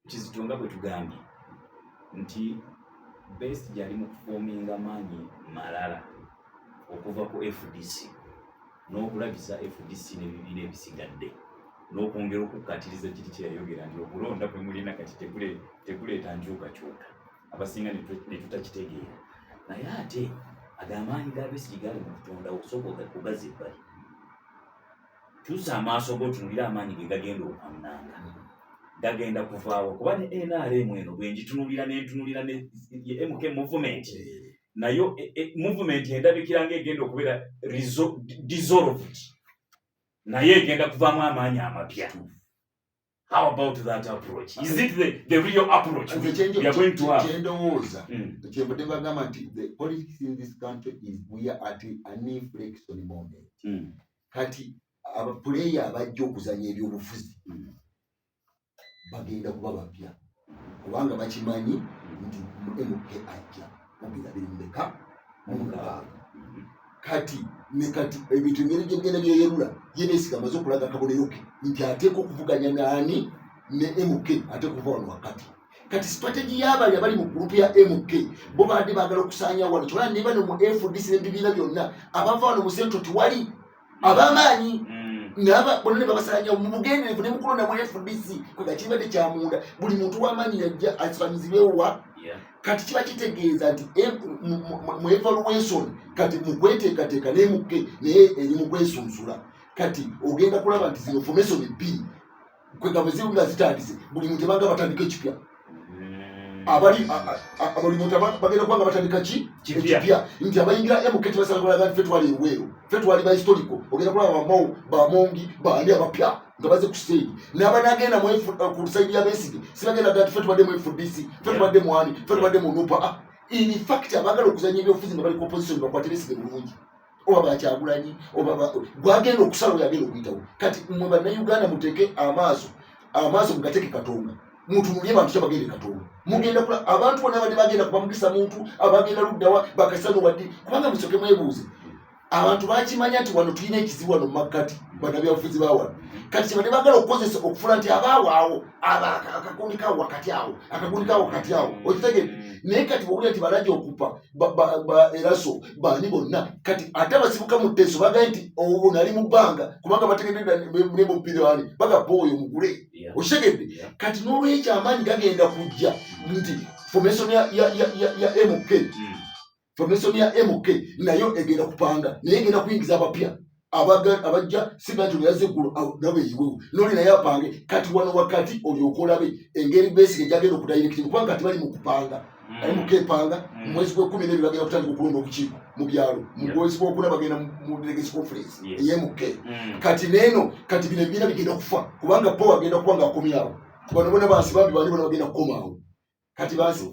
kizitonga bwe tugambye nti best yali mu kufominga amaanyi malala okuva ku FDC n'okulabisa FDC n'ebibiina ebisigadde n'okwongera okukkatiriza kiri kyeyayogera nti okulonda kwe mulina kati tekuleeta nkyukakyuka abasinga ne tutakitegeera naye ate ag'amaanyi ga Besigye gali mu kutonda osooka okugaza ebbali kyusa amaaso g'otunulira amaanyi ge gagenda okwamunanga gagenda kuvaawo kuba ne NRM eno bwe ngitunulira n'entunulira ne MK movement nayo movement endabikira ng'egenda okubeera dissolved naye egenda kuvaamu amaanyi amapya. How about that approach? Is it the real approach we are going to have? The politics in this country is we are at an inflection moment. Kati abapuleya abajja okuzanya ebyobufuzi bagenda kuba bapya kubanga bakimanyi nti MK ajja mubira birimeka mumukaaga kati ebintu ngene byeyerula yebesiga amaze okulaga akabonero ke nti ateeka okuvuganya nani ne MK ate kuva wano wakati kati strategy y'abali abali mu group ya MK bo baadde baagala okusanya wano kyona niba ne mu FDC n'ebibiina byonna abava wano mu centro tiwali abamaanyi naba bonna ne babasanya mu bugenderevu ne mukulonda mu FDC kwega kibadde kya munda buli muntu w'amaanyi yajja asibamizibwewa kati kiba kitegeeza nti mu evaluation kati mu kweteekateeka ne MK naye eri mu kwesunsula kati ogenda kulaba nti zino formation bbiri kwega bwe ziwulira zitandise buli muntu ebanga batandika ekipya abali muntu bagenda kubanga batandika ekipya nti abayingira MK tebasala kulaga nti fe twali eweero fe twali ba historical ogenda kulaba bamongi bandi abapya nga baze ku stage n'abanagenda ku side ya Besigye sibagenda gati fe tubadde mu FDC fe tubadde mu ani fe tubadde mu NUPA in fact abagala okuzanya ebyobufuzi nga bali ku opposition bakwate Besigye bulungi oba bakyagulanyi oba gwagenda okusala oyagenda okuyitawo kati mwe bannayuganda muteeke amaaso mugateeke Katonda mutunulye bantu kyabagende Katonda mugenda kula abantu bonna badde bagenda kubamugisa muntu abagenda luddawa bakasano wadde kubanga musoke mwebuuze abantu bakimanya nti wano tulina ekizibu wano mu makkati bannabyabufuzi ba wano kati kyebadde bagala okukozesa okufuna nti abaawo akakundi kawo wakati awo okitegedde naye kati bwowulira nti balajja okupa eraso baani bonna kati ate abasibuka mu tteeso bagaye nti owo nali mu bbanga kubanga bategedde nebopirani bagapa oyo mugule okitegedde kati n'olwekyo amaanyi gagenda kujja nti formation ya MK formation ya MK nayo egenda kupanga naye egenda kuyingiza abapya abajja sigantu yazegulu nabe yiwewe noli naye apange kati wano wakati olyokolabe engeri Besigye gyagenda okudirecting kubanga kati bali mu kupanga MK panga mwezi gwa 12 bagenda kutandika okulonda obukiiko mu byalo mu mwezi gwa 10 bagenda mu delegation conference MK kati neno kati bino ebibiina bigenda kufa kubanga po agenda kubanga akomyawo kubano bona bansi bambi bandi bona bagenda kukomawo kati bansi